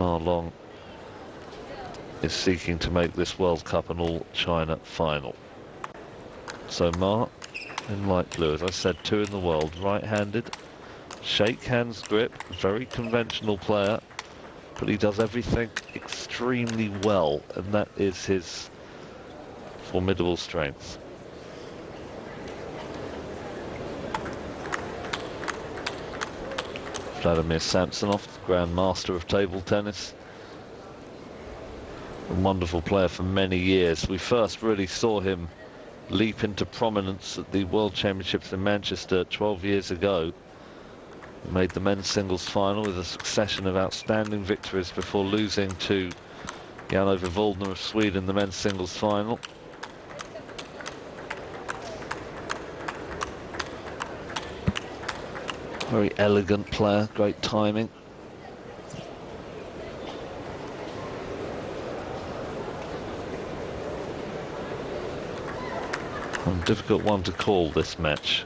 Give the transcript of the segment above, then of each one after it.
Ma Long is seeking to make this World Cup an all-China final. So Ma, in light blue, as I said, 2 in the world, right-handed, shake hands grip, very conventional player, but he does everything extremely well, and that is his formidable strength. Vladimir Samsonov, Grand Master of table tennis. A wonderful player for many years. We first really saw him leap into prominence at the World Championships in Manchester 12 years ago. He made the men's singles final with a succession of outstanding victories before losing to Jan-Ove Waldner of Sweden in the men's singles final. Very elegant player, great timing. A difficult one to call, this match.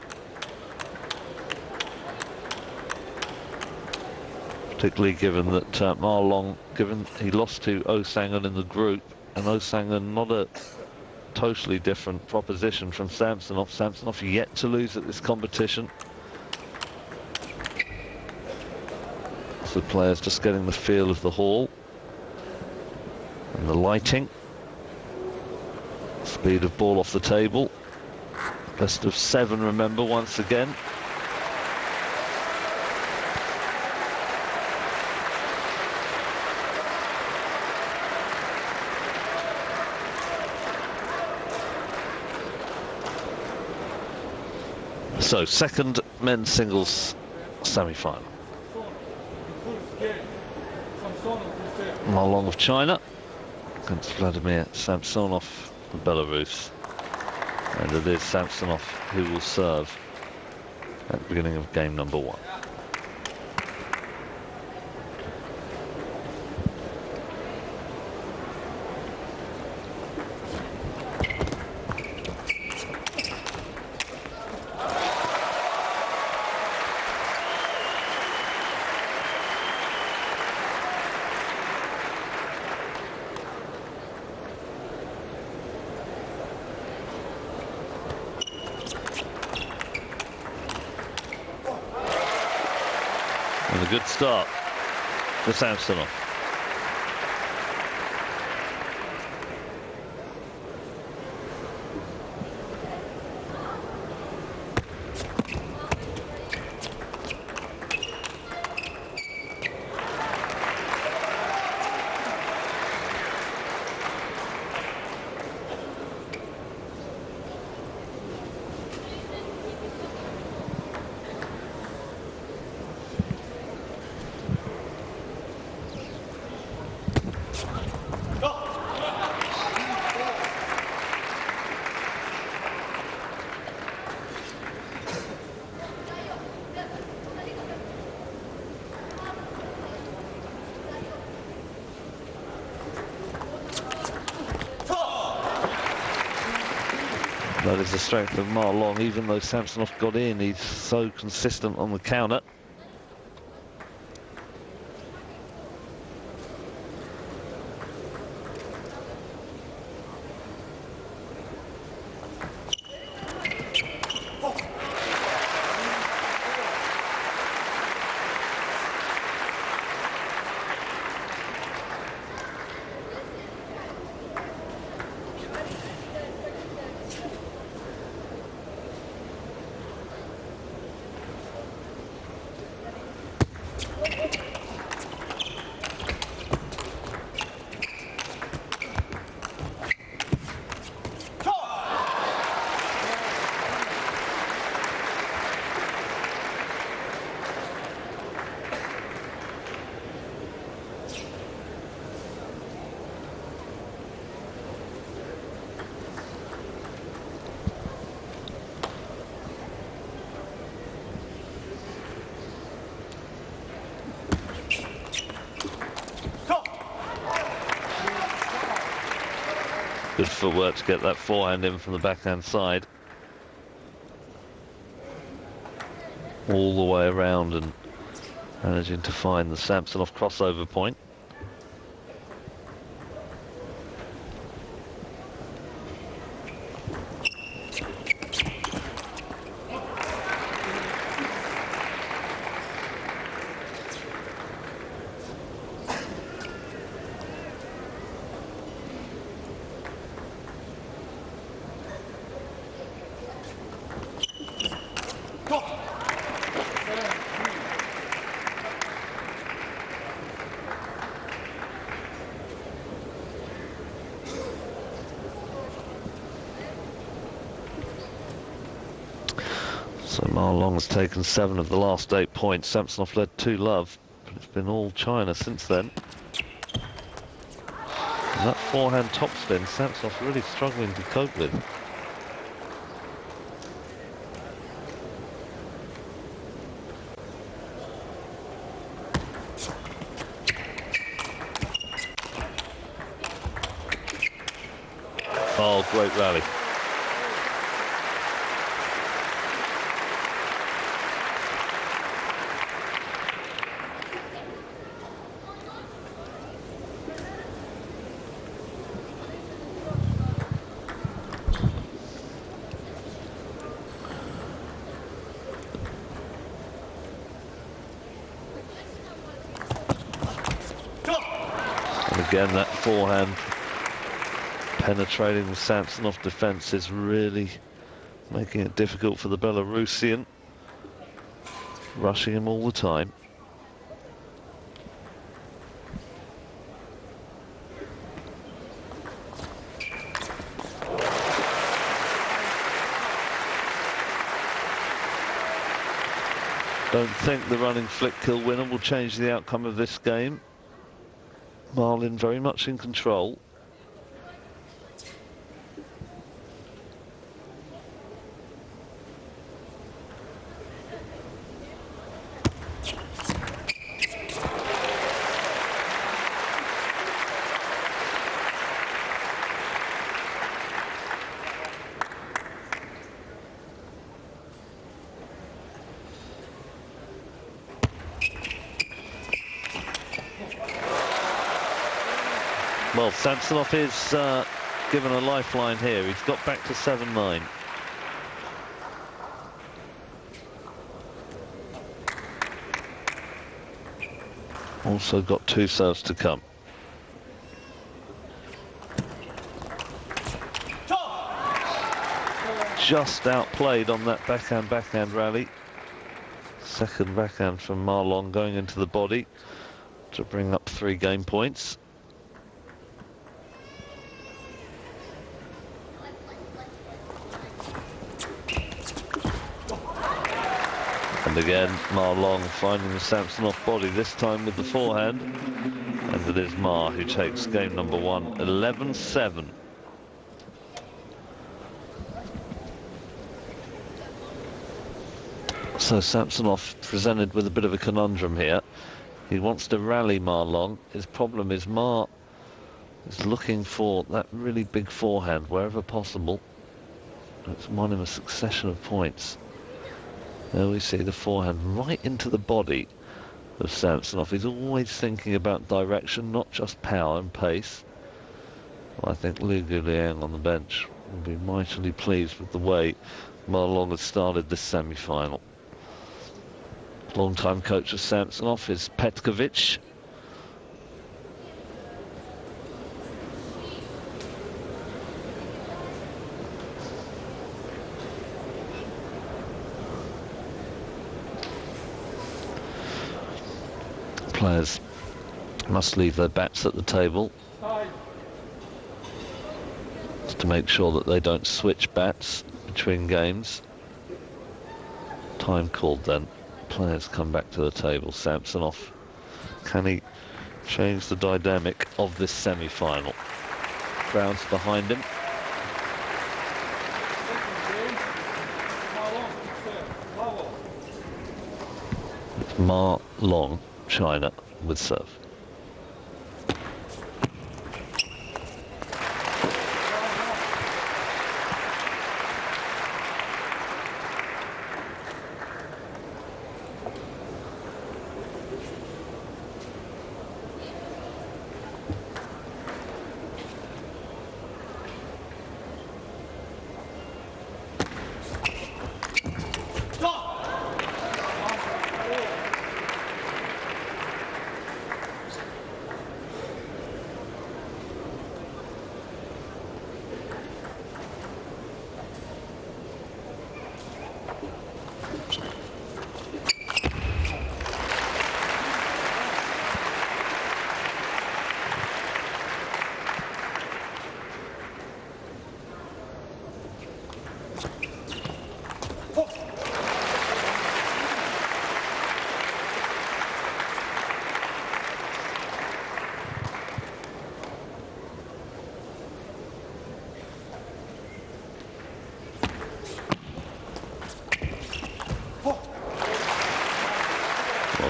Particularly given that Ma Long, given he lost to Oh Sang-un in the group, and Oh Sang-un not a totally different proposition from Samsonov. Samsonov yet to lose at this competition. So the players just getting the feel of the hall and the lighting. Speed of ball off the table. Best of 7, remember, once again. So, second men's singles semi-final. Ma Long of China against Vladimir Samsonov of Belarus. And it is Samsonov who will serve at the beginning of game number 1. And a good start for Samsonov. That is the strength of Ma Long. Even though Samsonov got in, he's so consistent on the counter. Good footwork to get that forehand in from the backhand side. All the way around and managing to find the Samsonov crossover point. So Ma Long's taken 7 of the last 8 points. Samsonov led 2-love, but it's been all China since then. And that forehand topspin, Samsonov really struggling to cope with. Oh, great rally. And again, that forehand penetrating the Samsonov defence is really making it difficult for the Belarusian, rushing him all the time. Don't think the running flick kill winner will change the outcome of this game. Marlin very much in control. Well, Samsonov is given a lifeline here. He's got back to 7-9. Also got 2 serves to come. Just outplayed on that backhand rally. Second backhand from Ma Long going into the body to bring up 3 game points. And again, Ma Long finding the Samsonov body, this time with the forehand. And it is Ma who takes game number 1, 11-7. So Samsonov presented with a bit of a conundrum here. He wants to rally Ma Long. His problem is Ma is looking for that really big forehand wherever possible. It's won him a succession of points. There we see the forehand right into the body of Samsonov. He's always thinking about direction, not just power and pace. Well, I think Liu Guliang on the bench will be mightily pleased with the way Ma Long has started this semi-final. Long-time coach of Samsonov is Petkovic. Players must leave their bats at the table to make sure that they don't switch bats between games. Time called then. Players come back to the table. Samsonov, can he change the dynamic of this semi-final? Crowds behind him. It's Ma Long, China, with serve.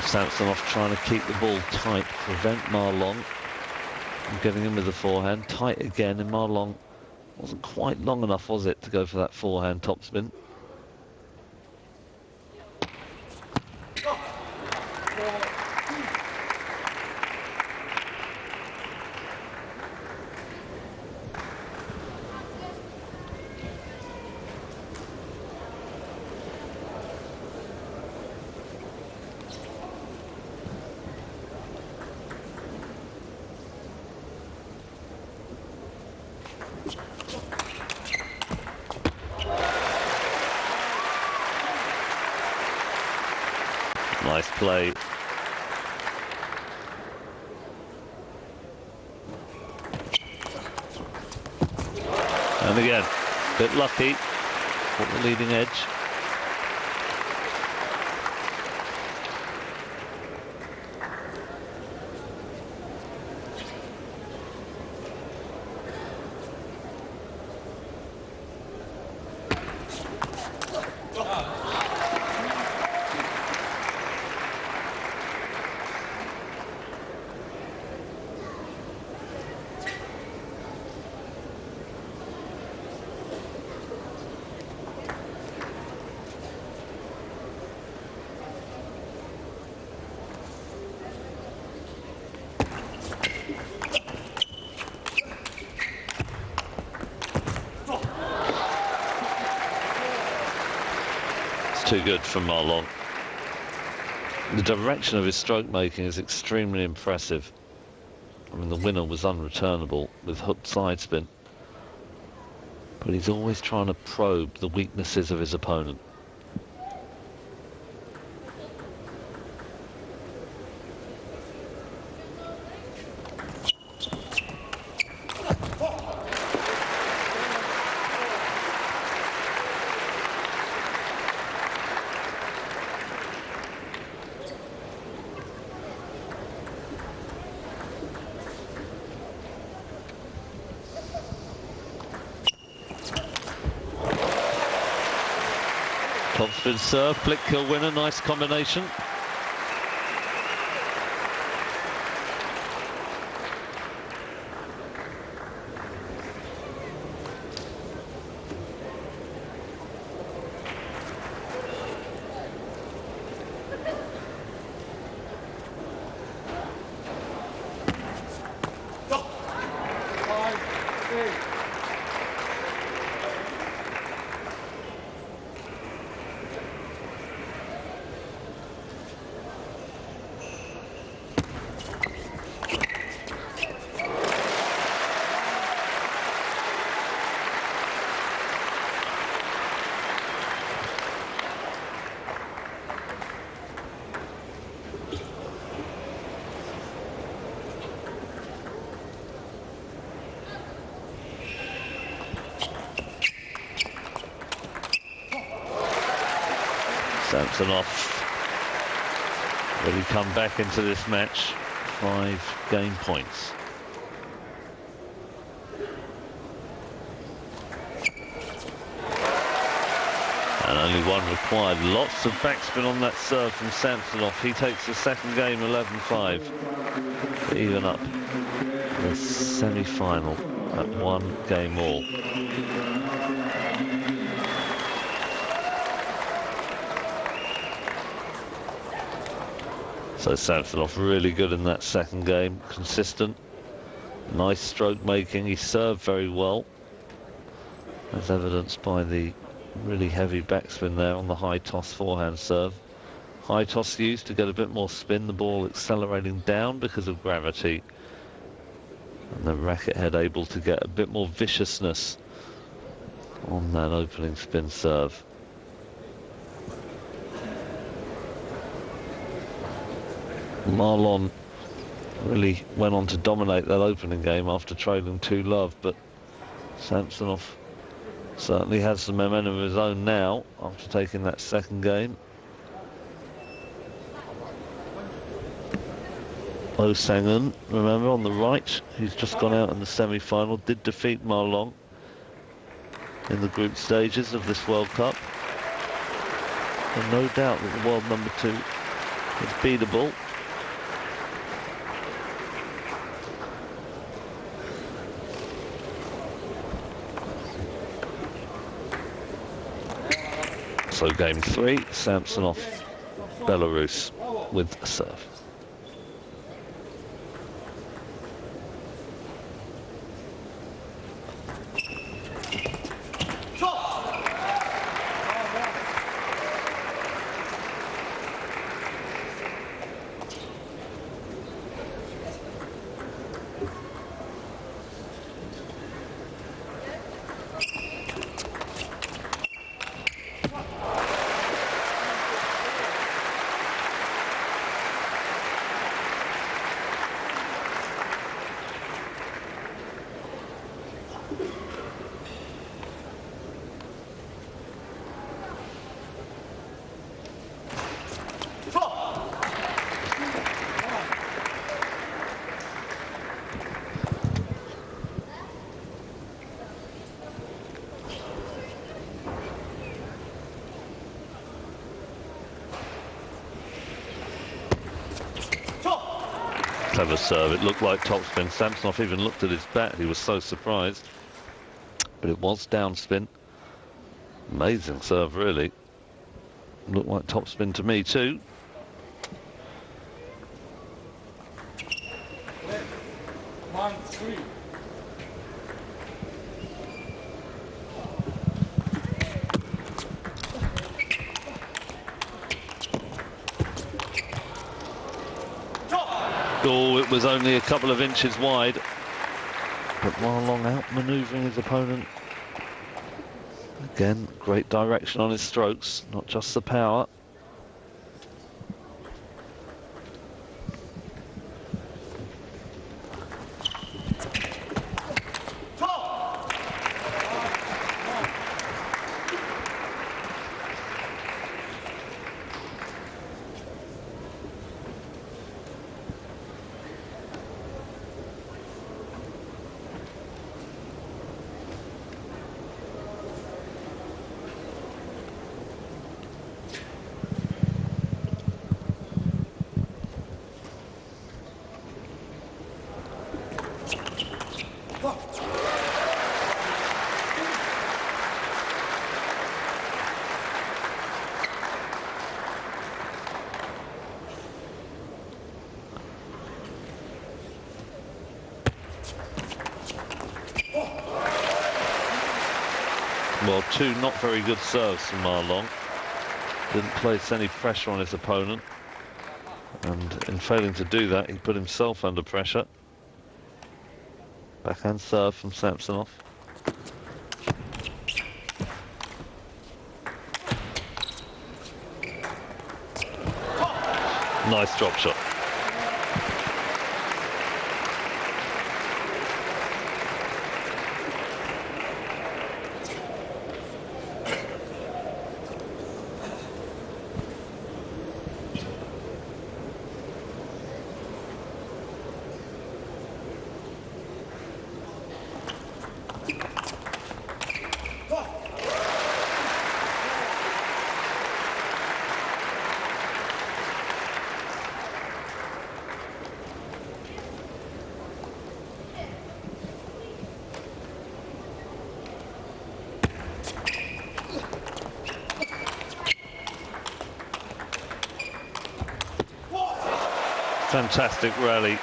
Samsonov trying to keep the ball tight, prevent Marlon from getting in with the forehand. Tight again, and Marlon wasn't quite long enough, was it, to go for that forehand topspin. Nice play. And again, bit lucky, caught the leading edge. Too good from Marlon. The direction of his stroke making is extremely impressive. I mean, the winner was unreturnable with hooked side spin, but he's always trying to probe the weaknesses of his opponent. Topspin serve, flick kill winner, nice combination. Samsonov really come back into this match, 5 game points. And only one required. Lots of backspin on that serve from Samsonov. He takes the second game 11-5 to even up the semi-final at 1 game all. So Samsonov really good in that second game, consistent, nice stroke making. He served very well, as evidenced by the really heavy backspin there on the high toss forehand serve. High toss used to get a bit more spin, the ball accelerating down because of gravity, and the racket head able to get a bit more viciousness on that opening spin serve. Marlon really went on to dominate that opening game after trailing 2-love, but Samsonov certainly has some momentum of his own now after taking that second game. Oh Sang-un, remember, on the right, who's just gone out in the semi-final, did defeat Marlon in the group stages of this World Cup. And no doubt that the world number 2 It's beatable. So game 3, Samsonov, Belarus with a serve. Clever serve. It looked like topspin. Samsonov even looked at his bat. He was so surprised. But it was downspin. Amazing serve, really. Looked like topspin to me, too. Oh, it was only a couple of inches wide. But Marlon out-manoeuvring his opponent. Again, great direction on his strokes, not just the power. Well, two not very good serves from Marlon. Didn't place any pressure on his opponent. And in failing to do that, he put himself under pressure. Backhand serve from Samsonov. Nice drop shot. Fantastic rally.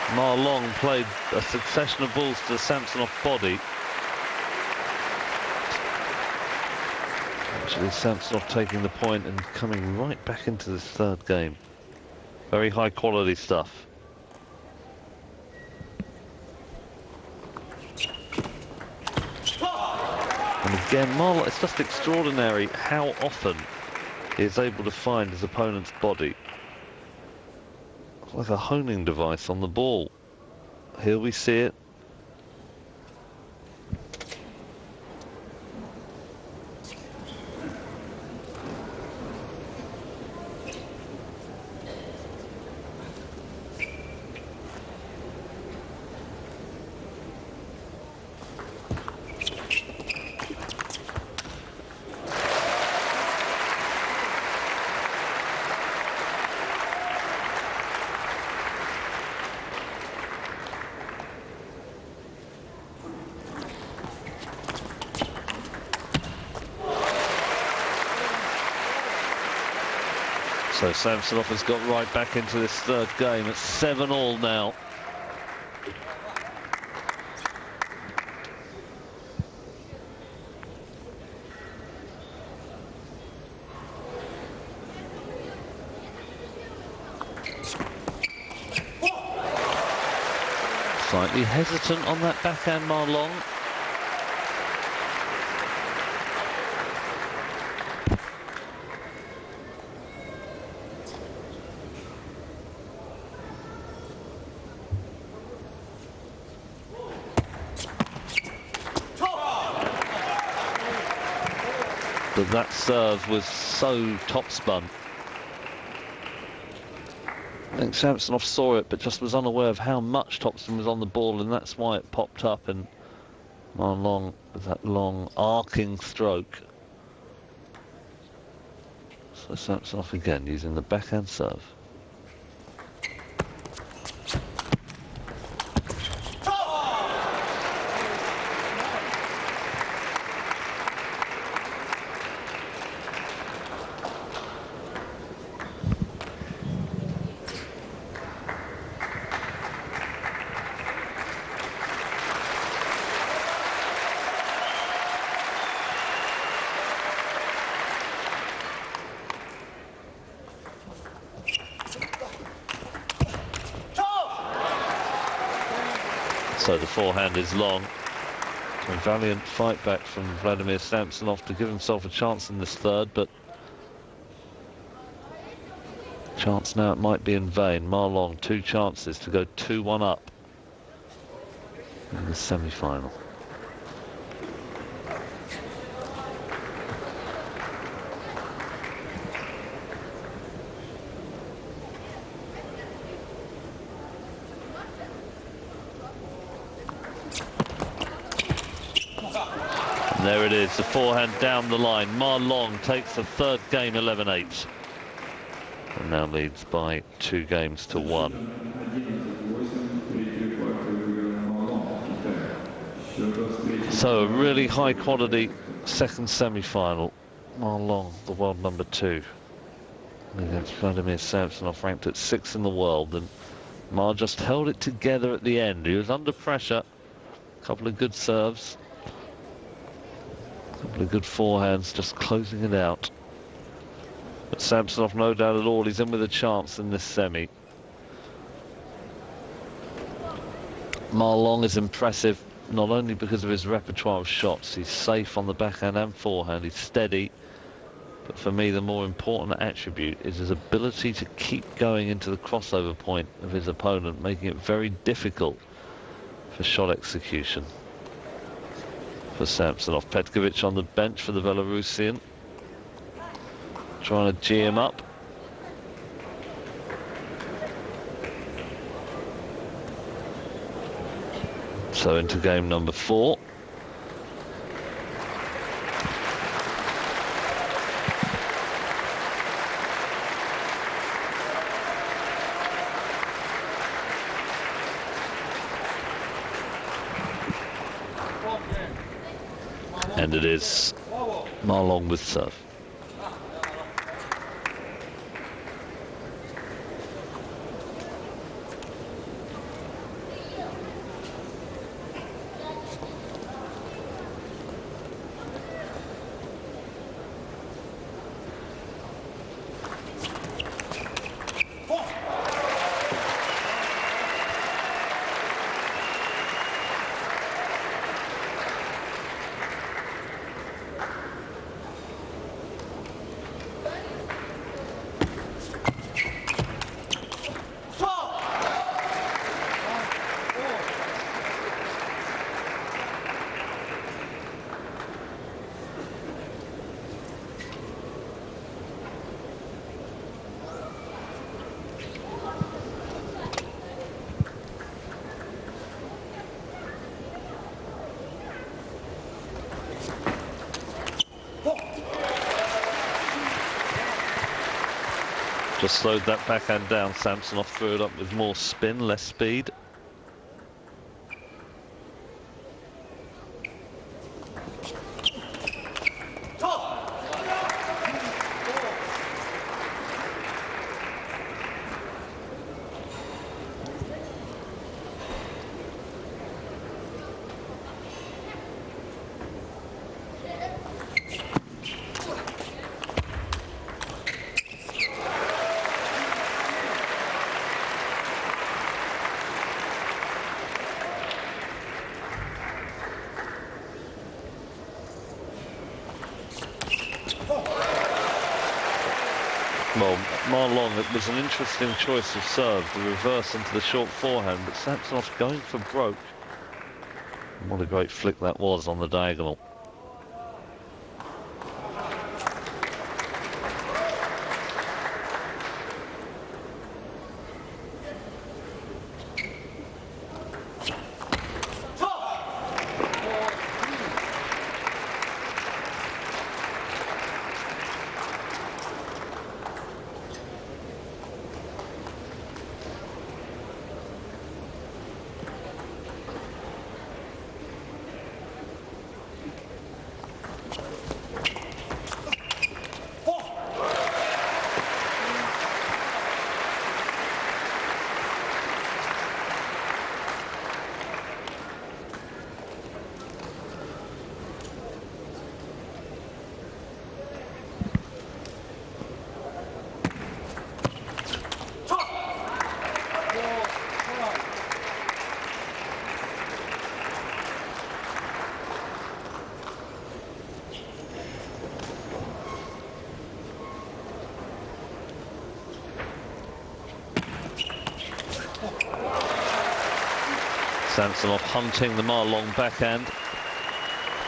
Marlon played a succession of balls to the Samsonov body. Actually, Samsonov taking the point and coming right back into this third game. Very high quality stuff. And again, Marlon, it's just extraordinary how often he is able to find his opponent's body. It's like a honing device on the ball. Here we see it. So Samsonov has got right back into this third game. It's 7-all now. Slightly hesitant on that backhand, Ma Long. But that serve was so top-spun. I think Samsonov saw it, but just was unaware of how much topspin was on the ball, and that's why it popped up. And Ma Long with that long arcing stroke. So Samsonov again using the backhand serve. So the forehand is long. A valiant fight back from Vladimir Samsonov to give himself a chance in this third, but chance now it might be in vain. Ma Long, 2 chances to go 2-1 up in the semi-final. And there it is, the forehand down the line. Ma Long takes the third game 11-8. And now leads by 2 games to 1. So a really high quality second semi-final. Ma Long, the world number 2. Against Vladimir Samsonov, ranked at 6th in the world. And Ma just held it together at the end. He was under pressure. A couple of good serves. A couple of good forehands, just closing it out. But Samsonov, no doubt at all, he's in with a chance in this semi. Ma Long is impressive, not only because of his repertoire of shots. He's safe on the backhand and forehand, he's steady. But for me, the more important attribute is his ability to keep going into the crossover point of his opponent, making it very difficult for shot execution for Samsonov. Petkovic on the bench for the Belarusian, trying to G him up. So into game number 4. And it is Ma Long with serve. Just slowed that backhand down. Samsonov threw it up with more spin, less speed. Well, Ma Long, it was an interesting choice of serve, the reverse into the short forehand, but Samsonov going for broke. And what a great flick that was on the diagonal. Samsonov hunting the Ma Long backhand,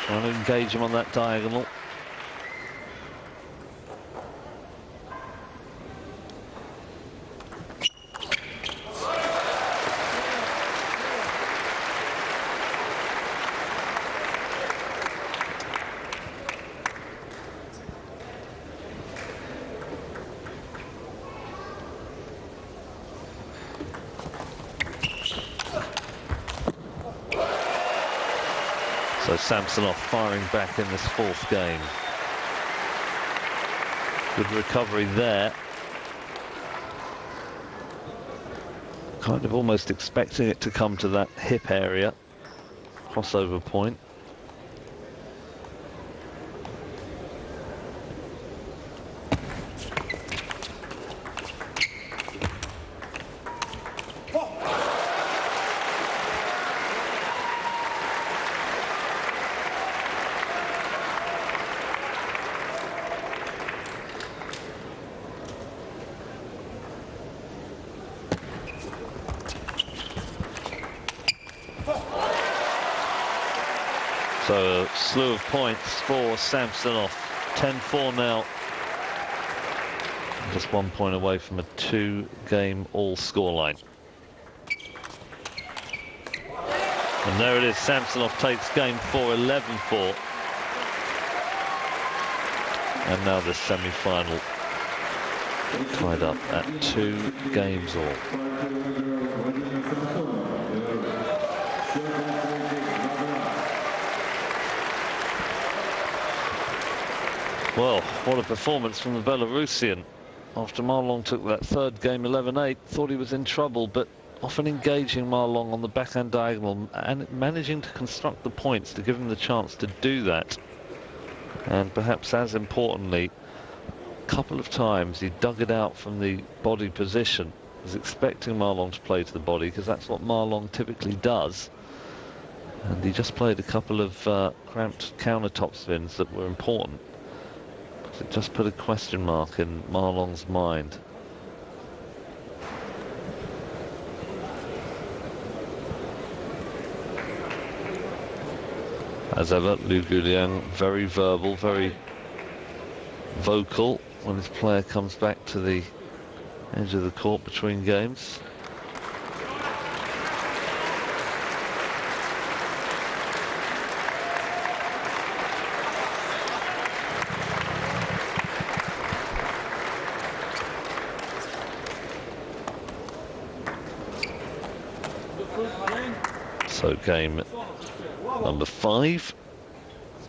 trying to engage him on that diagonal. So Samsonov firing back in this fourth game. Good recovery there. Kind of almost expecting it to come to that hip area. Crossover point. So a slew of points for Samsonov. 10-4 now. Just 1 point away from a 2-game all scoreline. And there it is, Samsonov takes game 4, 11-4. And now the semi-final tied up at 2 games all. Well, what a performance from the Belarusian. After Ma Long took that third game 11-8, thought he was in trouble, but often engaging Ma Long on the backhand diagonal and managing to construct the points to give him the chance to do that. And perhaps as importantly, a couple of times he dug it out from the body position. Was expecting Ma Long to play to the body because that's what Ma Long typically does. And he just played a couple of cramped countertop spins that were important. It just put a question mark in Ma Long's mind. As ever, Liu Guliang very verbal, very vocal when his player comes back to the edge of the court between games. So game number 5,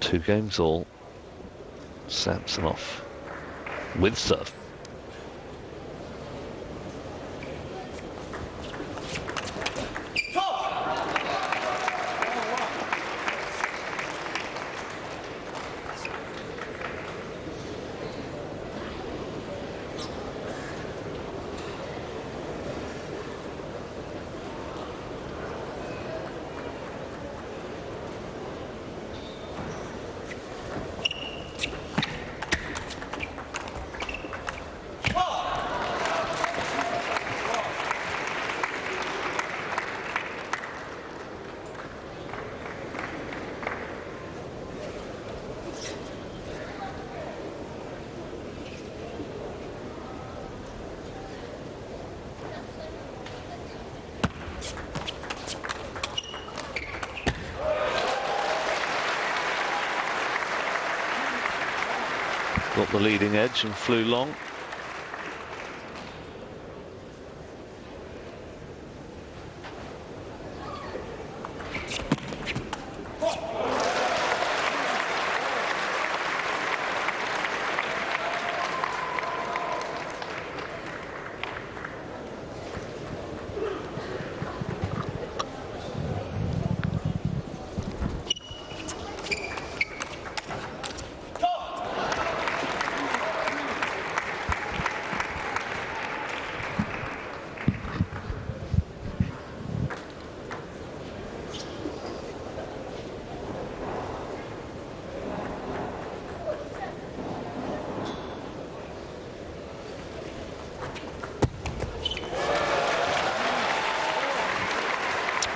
2 games all. Samsonov with serve. got the leading edge and flew long.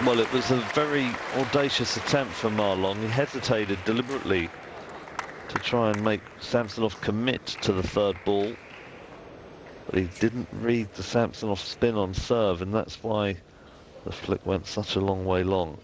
Well, it was a very audacious attempt for Ma Long. He hesitated deliberately to try and make Samsonov commit to the third ball. But he didn't read the Samsonov spin on serve, and that's why the flick went such a long way long.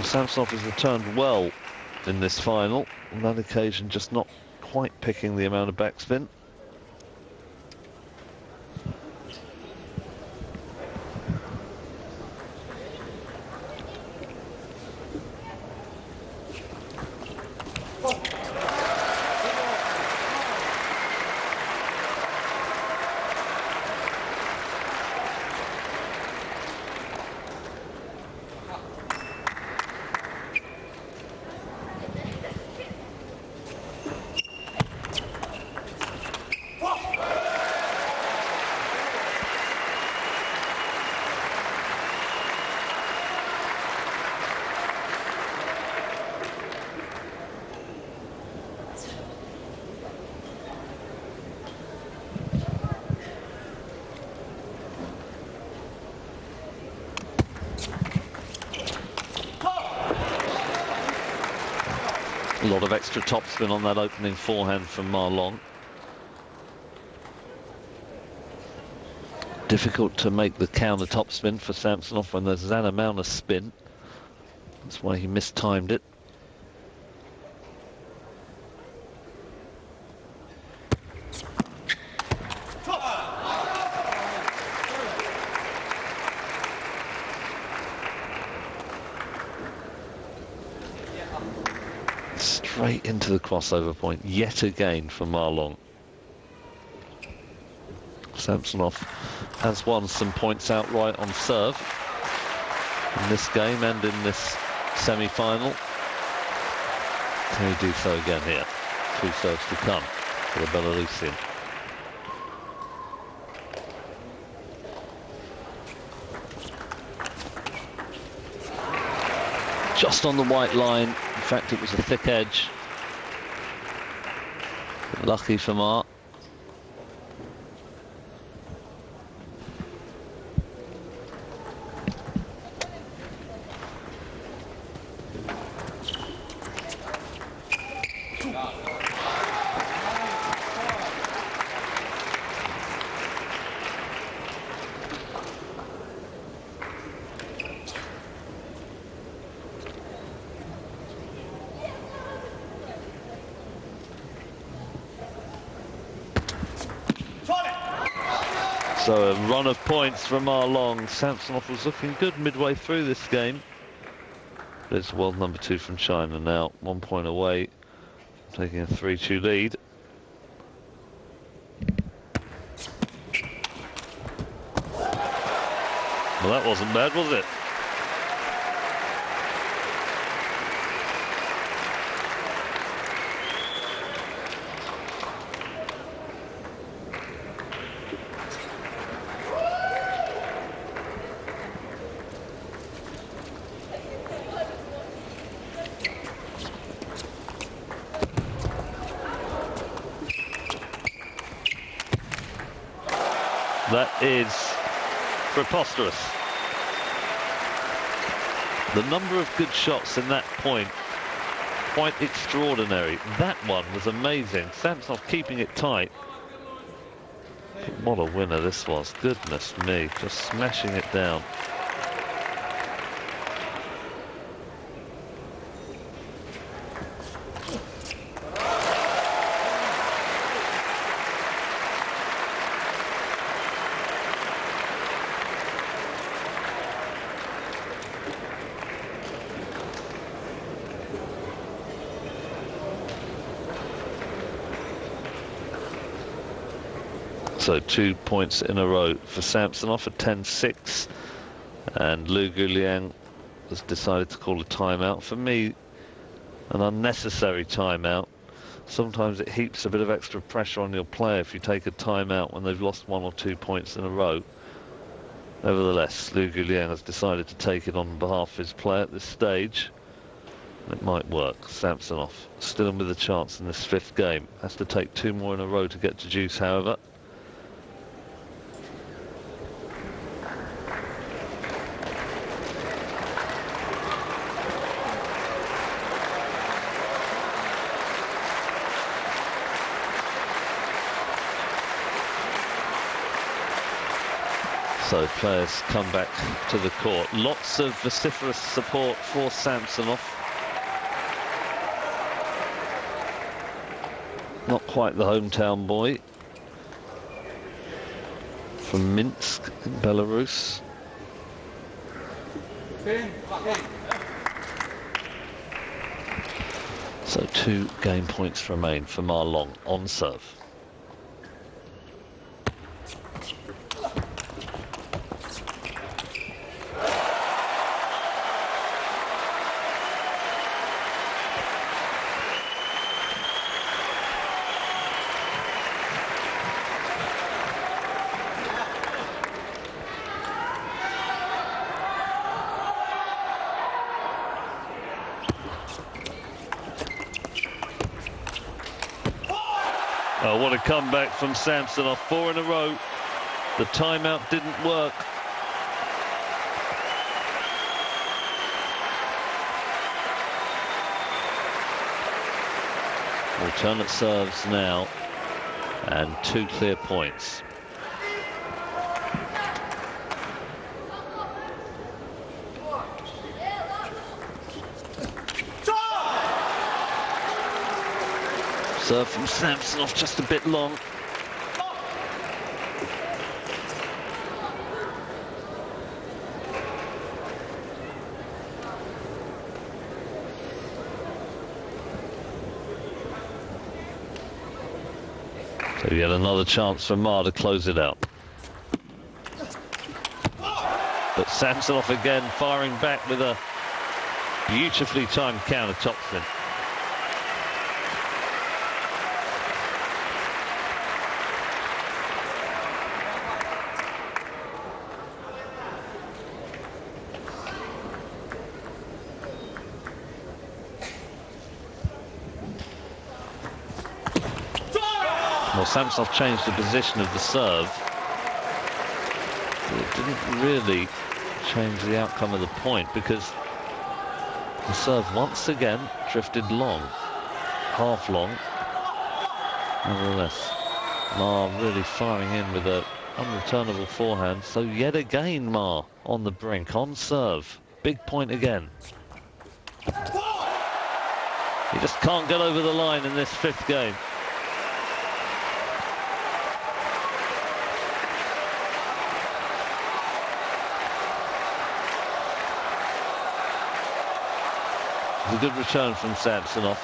Samsonov has returned well in this final. On that occasion, just not quite picking the amount of backspin. A lot of extra topspin on that opening forehand from Ma Long. Difficult to make the counter topspin for Samsonov when there's that amount of spin. That's why he mistimed it. Straight into the crossover point yet again for Ma Long. Samsonov has won some points outright on serve in this game and in this semi-final. Can he do so again here? 2 serves to come for the Belarusian. Just on the white line. In fact, it was a thick edge. Lucky for Ma. So a run of points from Ma Long. Samsonov was looking good midway through this game. But it's world number 2 from China now, 1 point away, taking a 3-2 lead. Well, that wasn't bad, was it? That is preposterous. The number of good shots in that point, quite extraordinary. That one was amazing. Samsonov keeping it tight. But what a winner this was. Goodness me, just smashing it down. So 2 points in a row for Samsonov at 10-6, and Lu Guliang has decided to call a timeout. For me, an unnecessary timeout. Sometimes it heaps a bit of extra pressure on your player if you take a timeout when they've lost 1 or 2 points in a row. Nevertheless, Lu Guliang has decided to take it on behalf of his player at this stage. It might work. Samsonov still in with a chance in this 5th game. Has to take 2 more in a row to get to deuce, however. So players come back to the court. Lots of vociferous support for Samsonov. Not quite the hometown boy from Minsk in Belarus. So 2 game points remain for Ma Long on serve. Oh, what a comeback from Samsonov. 4 in a row. The timeout didn't work. Alternate serves now, and 2 clear points. Serve from Samsonov, just a bit long. So yet another chance for Ma to close it out. But Samsonov again firing back with a beautifully timed counter topspin. Well, Samsonov changed the position of the serve, but it didn't really change the outcome of the point, because the serve once again drifted long, half long. Nevertheless, Ma really firing in with an unreturnable forehand. So yet again, Ma on the brink, on serve. Big point again. He just can't get over the line in this 5th game. A good return from Samsonov.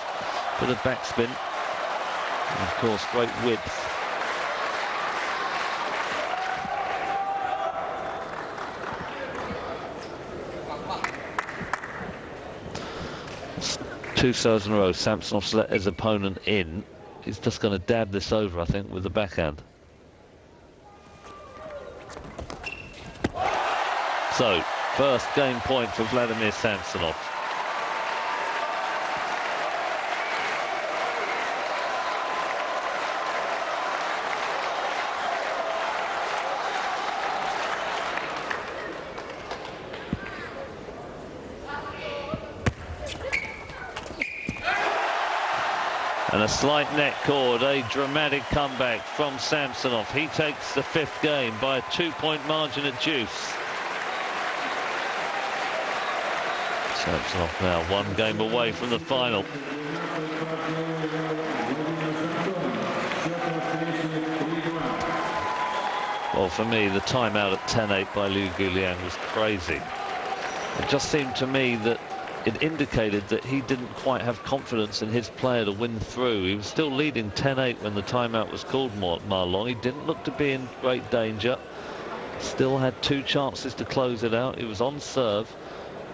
Bit of backspin. And of course, great width. It's 2 serves in a row. Samsonov's let his opponent in. He's just going to dab this over, I think, with the backhand. So, first game point for Vladimir Samsonov. And a slight net cord, a dramatic comeback from Samsonov. He takes the 5th game by a 2-point margin at deuce. Samsonov now 1 game away from the final. Well, for me, the timeout at 10-8 by Liu Guliang was crazy. It just seemed to me that it indicated that he didn't quite have confidence in his player to win through. He was still leading 10-8 when the timeout was called, Ma Long. He didn't look to be in great danger. Still had 2 chances to close it out. He was on serve.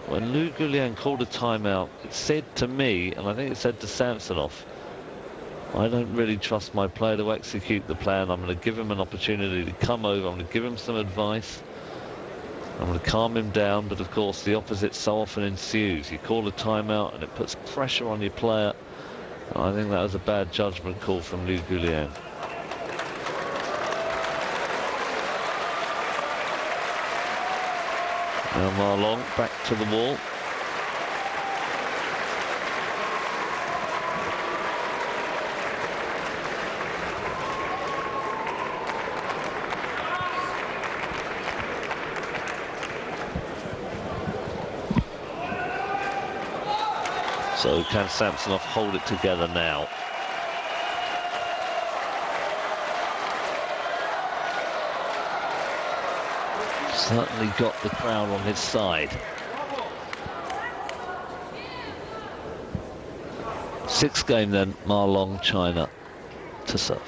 When Liu Guliang called a timeout, it said to me, and I think it said to Samsonov, I don't really trust my player to execute the plan. I'm going to give him an opportunity to come over. I'm going to give him some advice. I'm going to calm him down, but of course the opposite so often ensues. You call a timeout and it puts pressure on your player. And I think that was a bad judgment call from Liu Guliang. Now Ma Long back to the wall. So can Samsonov hold it together now? Certainly got the crowd on his side. 6th game then, Ma Long, China to serve.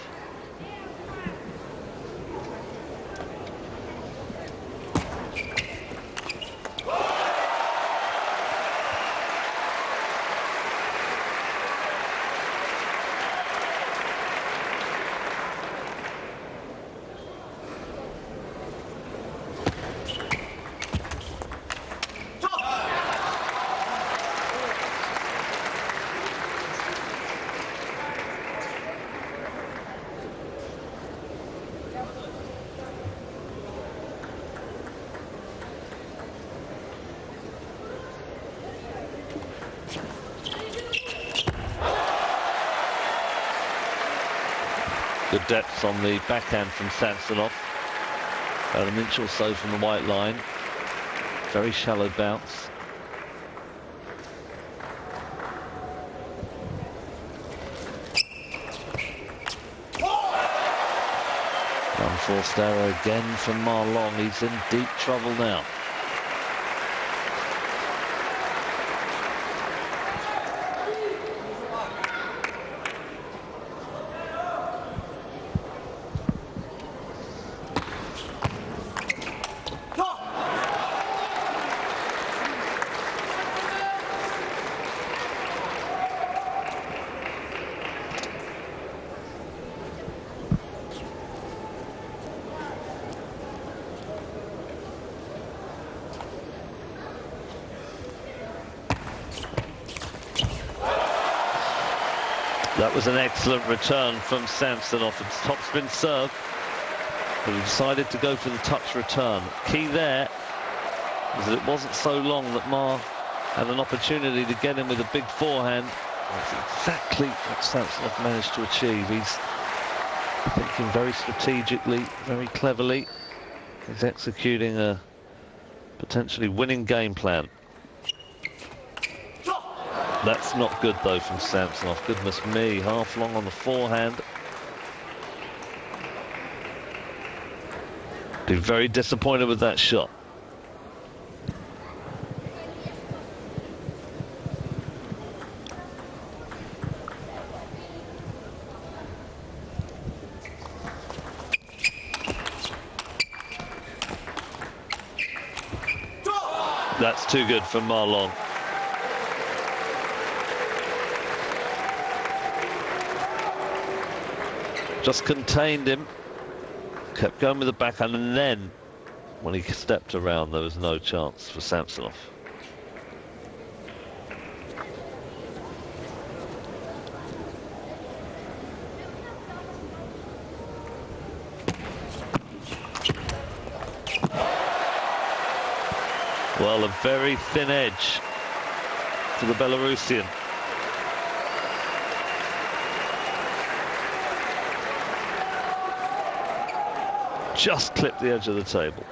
Good depth on the backhand from Samsonov. About an inch or so from the white line. Very shallow bounce. Unforced error again from Ma Long. He's in deep trouble now. That was an excellent return from Samsonov. It's topspin serve, but he decided to go for the touch return. Key there is that it wasn't so long that Ma had an opportunity to get him with a big forehand. That's exactly what Samsonov managed to achieve. He's thinking very strategically, very cleverly. He's executing a potentially winning game plan. That's not good though from Samsonov. Goodness me, half long on the forehand. Be very disappointed with that shot. That's too good for Ma Long. Just contained him, kept going with the backhand, and then when he stepped around there was no chance for Samsonov. Well, a very thin edge to the Belarusian. just clipped the edge of the table.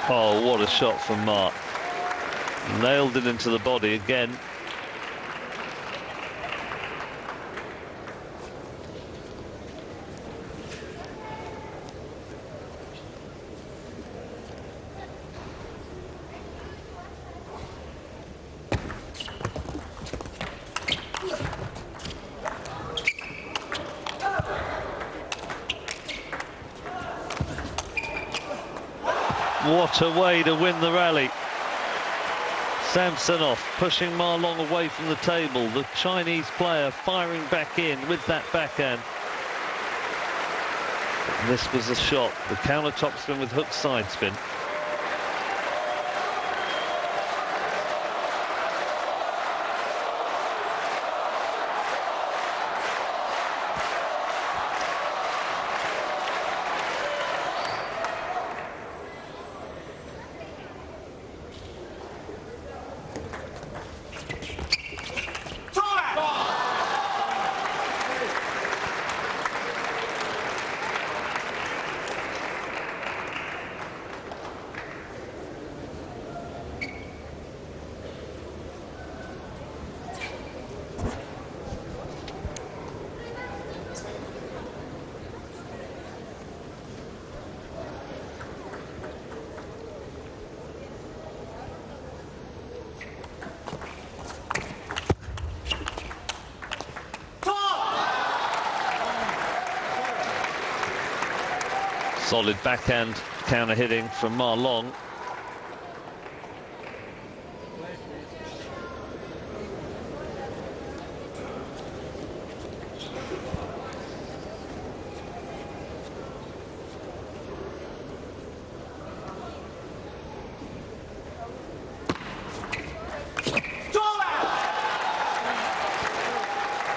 Oh, what a shot from Mark. Nailed it into the body again. What a way to win the rally. Samsonov pushing Ma Long away from the table. The Chinese player firing back in with that backhand. And this was a shot. The counter topspin with hook side spin. Solid backhand counter hitting from Ma Long.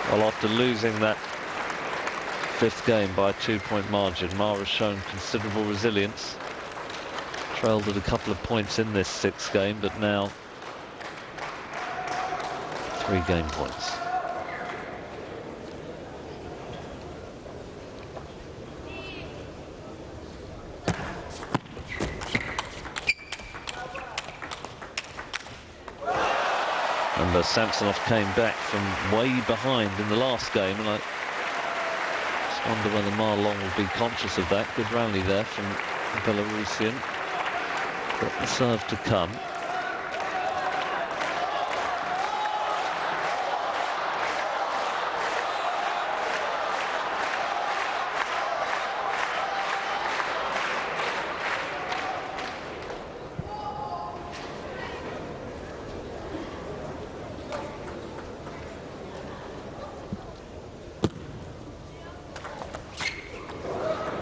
Well, after losing that fifth game by a 2-point margin, Ma has shown considerable resilience. Trailed at a couple of points in this sixth game, but now 3 game points. And Samsonov came back from way behind in the last game, and I wonder whether Ma Long will be conscious of that. Good rally there from the Belarusian. Got the serve to come.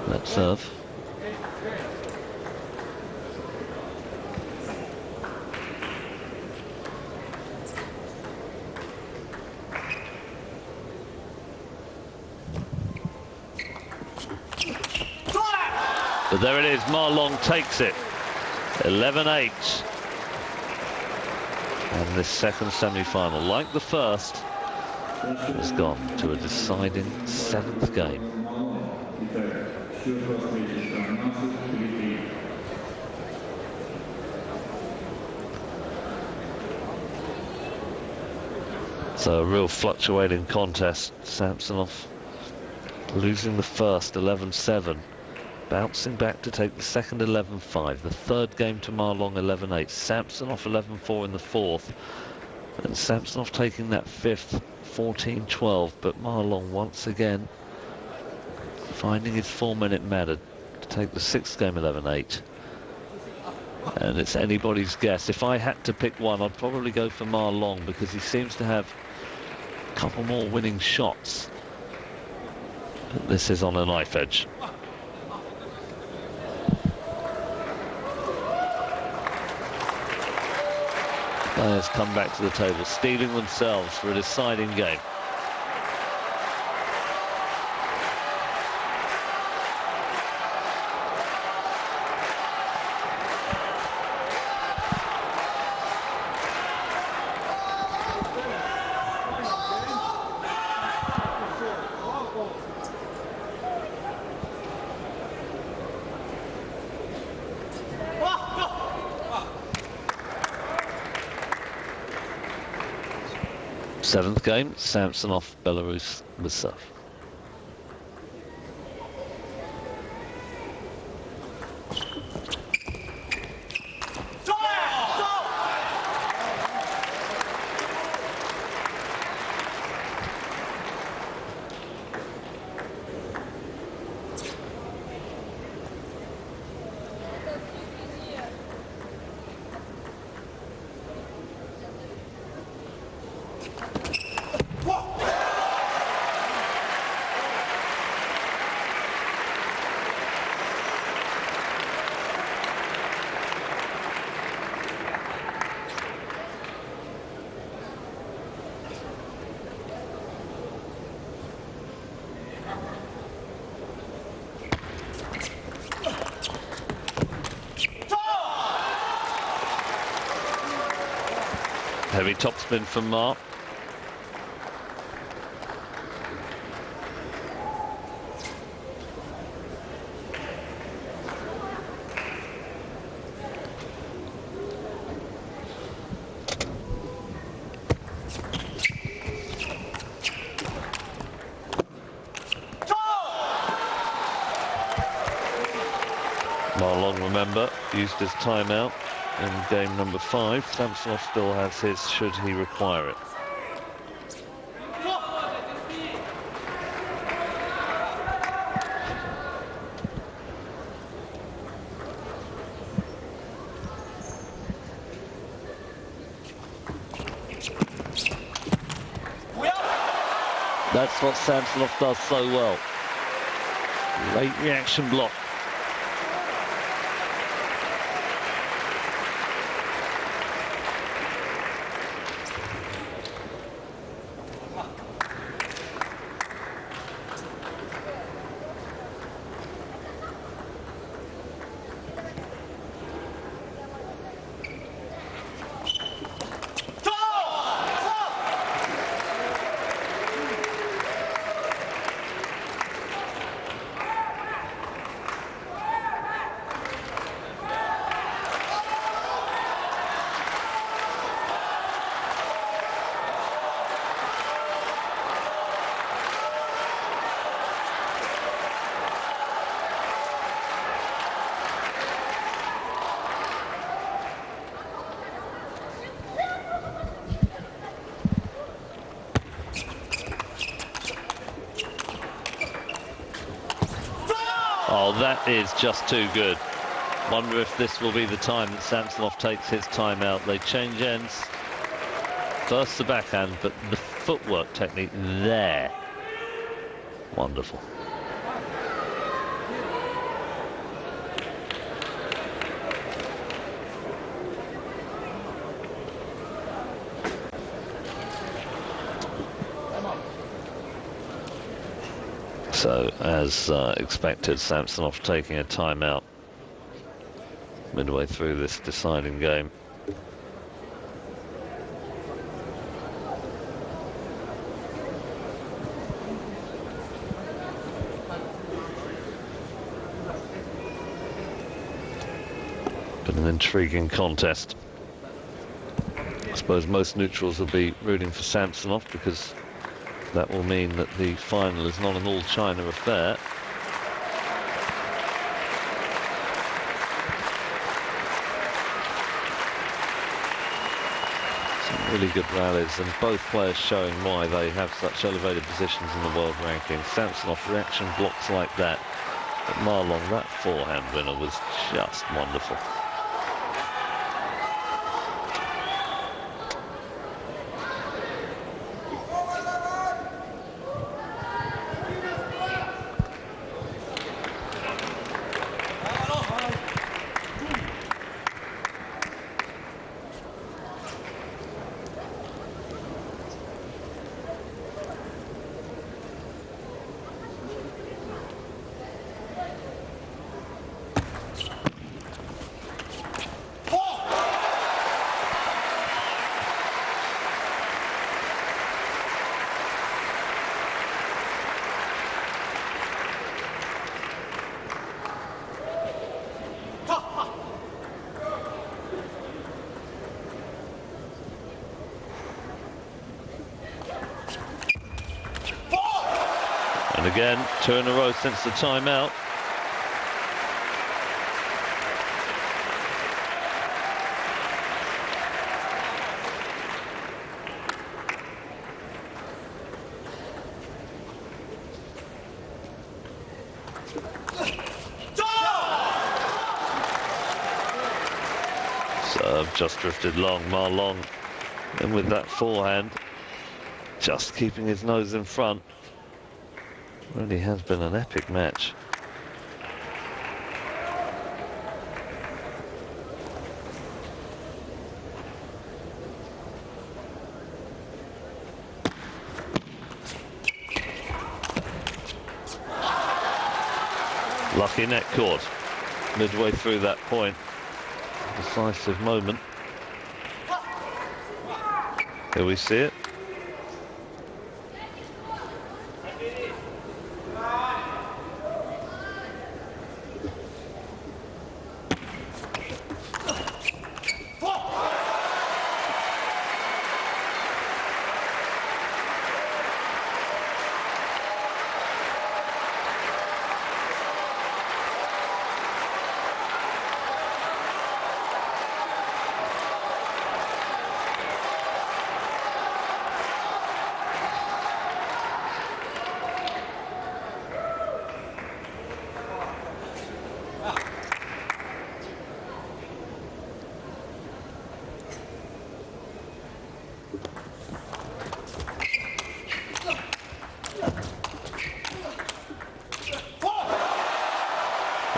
That serve. But there it is, Ma Long takes it. 11-8. And this second semi-final, like the first, has gone to a deciding 7th game. So a real fluctuating contest. Samsonov losing the first 11-7, bouncing back to take the second 11-5, the third game to Ma Long 11-8, Samsonov 11-4 in the fourth, and Samsonov taking that fifth 14-12, but Ma Long once again finding his 4-minute method to take the sixth game 11-8. And it's anybody's guess. If I had to pick one, I'd probably go for Ma Long, because he seems to have a couple more winning shots. But this is on a knife edge. Players come back to the table, steeling themselves for a deciding game. Seventh game, Samsonov, Belarus with serve. Heavy topspin from Ma. Ma Long, remember, used his timeout in game number 5. Samsonov still has his should he require it. That's what Samsonov does so well. Late reaction block. Oh, that is just too good. Wonder if this will be the time that Samsonov takes his timeout. They change ends. First the backhand, but the footwork technique there. Wonderful. So, as expected, Samsonov taking a timeout midway through this deciding game. Been an intriguing contest. I suppose most neutrals will be rooting for Samsonov because that will mean that the final is not an all-China affair. Some really good rallies, and both players showing why they have such elevated positions in the world ranking. Samsonov reaction blocks like that. But Ma Long, that forehand winner was just wonderful. And again, 2 in a row since the timeout. Serve just drifted long, Ma Long, and with that forehand, just keeping his nose in front. Really has been an epic match. Lucky net court. Midway through that point. Decisive moment. Here we see it.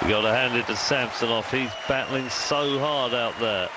You got to hand it to Samsonov. He's battling so hard out there.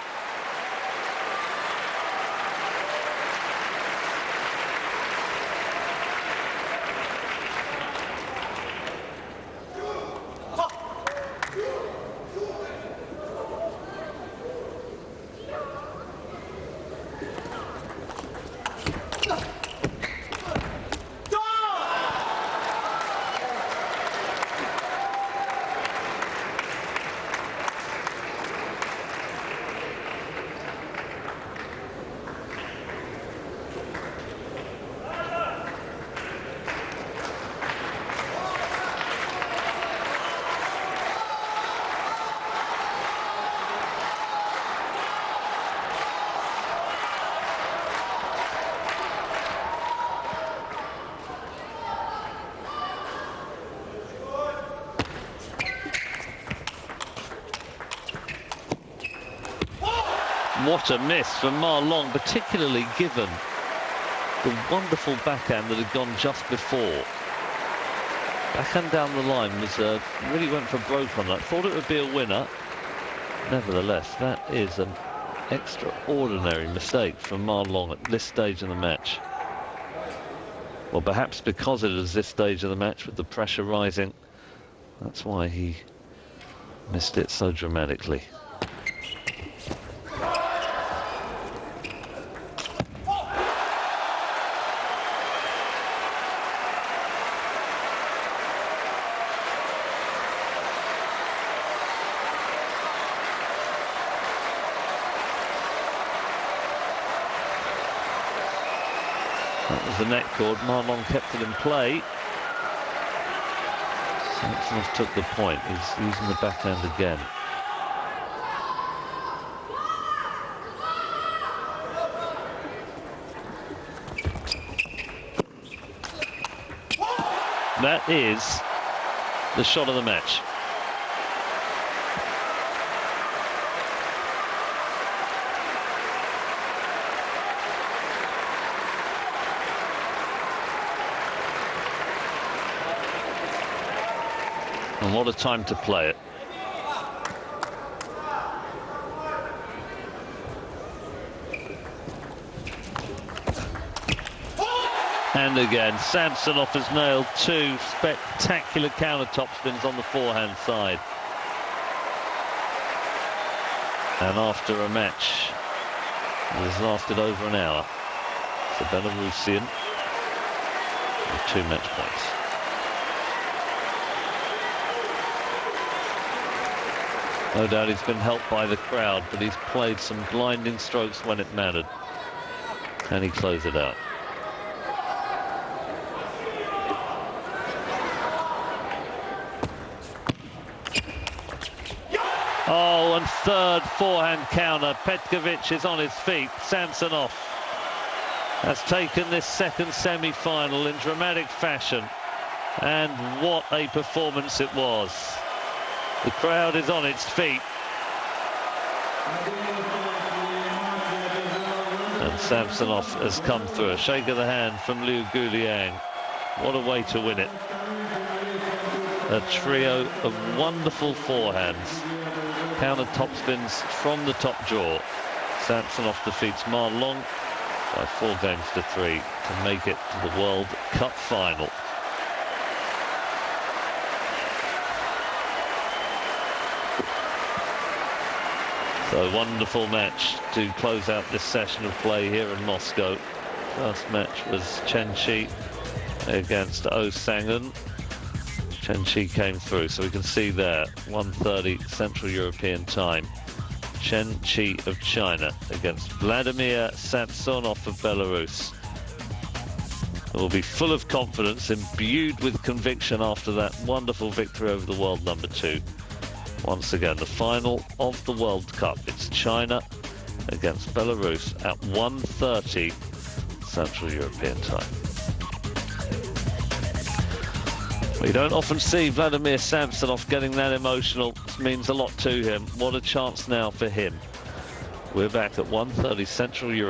What a miss from Ma Long, particularly given the wonderful backhand that had gone just before. Backhand down the line was really went for broke on that. Thought it would be a winner. Nevertheless, that is an extraordinary mistake from Ma Long at this stage of the match. Well, perhaps because it is this stage of the match with the pressure rising, that's why he missed it so dramatically. That was the net cord. Marlon kept it in play. Samsonov took the point. He's using the backhand again. That is the shot of the match. And what a time to play it. And again, Samsonov has nailed two spectacular counter topspins on the forehand side. And after a match that has lasted over an hour, the Belarusian with 2 match points. No doubt he's been helped by the crowd, but he's played some blinding strokes when it mattered. Can he close it out? Oh, and third forehand counter. Petkovic is on his feet. Samsonov has taken this second semi-final in dramatic fashion. And what a performance it was. The crowd is on its feet. And Samsonov has come through. A shake of the hand from Liu Guliang. What a way to win it. A trio of wonderful forehands. Counter topspins from the top draw. Samsonov defeats Marlon by 4 games to 3 to make it to the World Cup final. So wonderful match to close out this session of play here in Moscow. First match was Chen Qi against Oh Sang-un. Chen Qi came through, so we can see there, 1:30 Central European time. Chen Qi of China against Vladimir Samsonov of Belarus. Will be full of confidence, imbued with conviction after that wonderful victory over the world number 2. Once again, the final of the World Cup. It's China against Belarus at 1:30 Central European time. We don't often see Vladimir Samsonov getting that emotional. It means a lot to him. What a chance now for him. We're back at 1:30 Central European.